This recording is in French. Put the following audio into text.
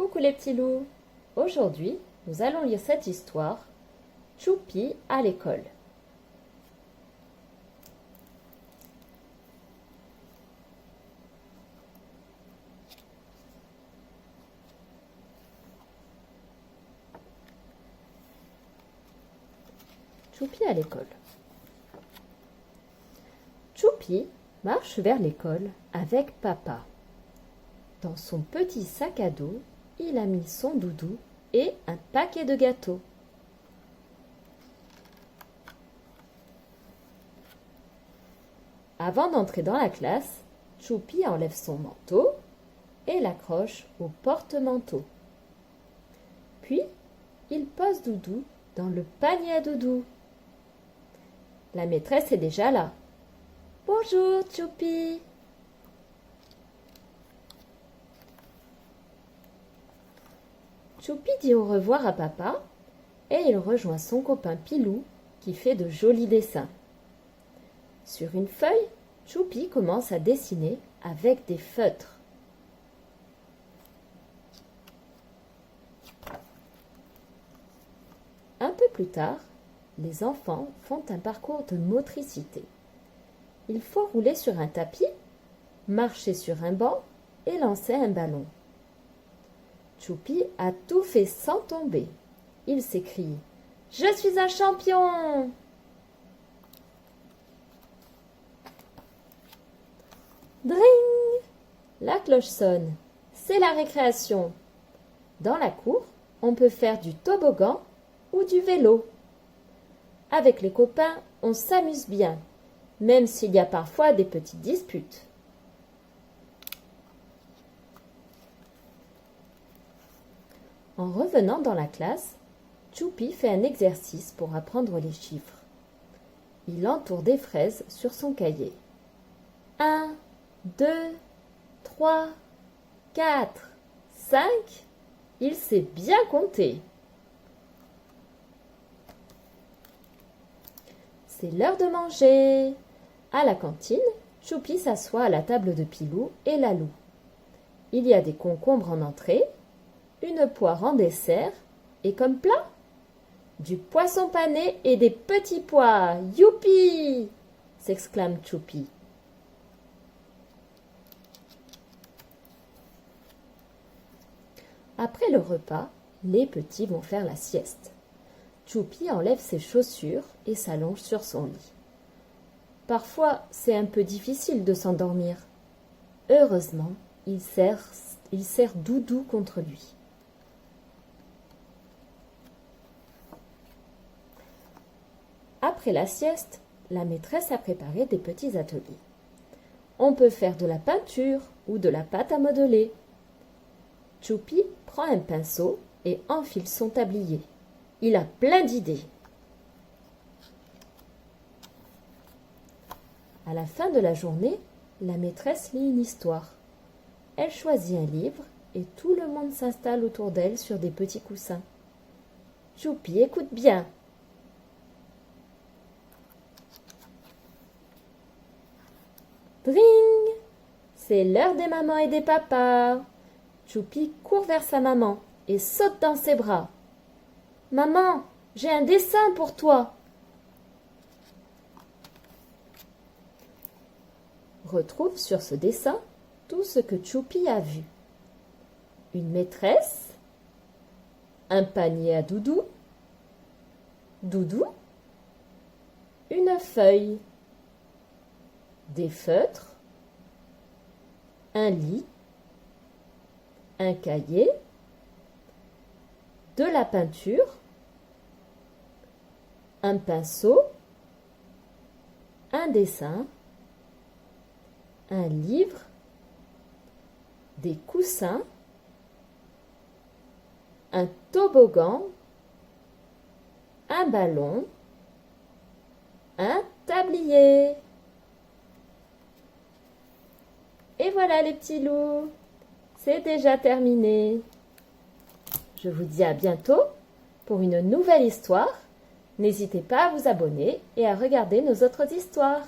Coucou les petits loups. Aujourd'hui, nous allons lire cette histoire, Choupi à l'école. Choupi à l'école. Choupi marche vers l'école avec papa. Dans son petit sac à dos, il a mis son doudou et un paquet de gâteaux. Avant d'entrer dans la classe, Choupi enlève son manteau et l'accroche au porte-manteau. Puis, il pose Doudou dans le panier à doudou. La maîtresse est déjà là. « Bonjour, Choupi !» Choupi dit au revoir à papa et il rejoint son copain Pilou qui fait de jolis dessins. Sur une feuille, Choupi commence à dessiner avec des feutres. Un peu plus tard, les enfants font un parcours de motricité. Il faut rouler sur un tapis, marcher sur un banc et lancer un ballon. Choupi a tout fait sans tomber. Il s'écrie « Je suis un champion !» Dring! La cloche sonne. C'est la récréation. Dans la cour, on peut faire du toboggan ou du vélo. Avec les copains, on s'amuse bien, même s'il y a parfois des petites disputes. En revenant dans la classe, Choupi fait un exercice pour apprendre les chiffres. Il entoure des fraises sur son cahier. 1, 2, 3, 4, 5. Il sait bien compter. C'est l'heure de manger. À la cantine, Choupi s'assoit à la table de Pilou et Lalou. Il y a des concombres en entrée, une poire en dessert et comme plat, du poisson pané et des petits pois. Youpi! S'exclame Choupi. Après le repas, les petits vont faire la sieste. Choupi enlève ses chaussures et s'allonge sur son lit. Parfois, c'est un peu difficile de s'endormir. Heureusement, il serre Doudou contre lui. Après la sieste, la maîtresse a préparé des petits ateliers. On peut faire de la peinture ou de la pâte à modeler. Choupi prend un pinceau et enfile son tablier. Il a plein d'idées. À la fin de la journée, la maîtresse lit une histoire. Elle choisit un livre et tout le monde s'installe autour d'elle sur des petits coussins. Choupi écoute bien. Dring! C'est l'heure des mamans et des papas. Choupi court vers sa maman et saute dans ses bras. « Maman, j'ai un dessin pour toi !» Retrouve sur ce dessin tout ce que Choupi a vu. Une maîtresse, un panier à doudou, Doudou, une feuille, des feutres, un lit, un cahier, de la peinture, un pinceau, un dessin, un livre, des coussins, un toboggan, un ballon, un tablier. Et voilà les petits loups, c'est déjà terminé. Je vous dis à bientôt pour une nouvelle histoire. N'hésitez pas à vous abonner et à regarder nos autres histoires.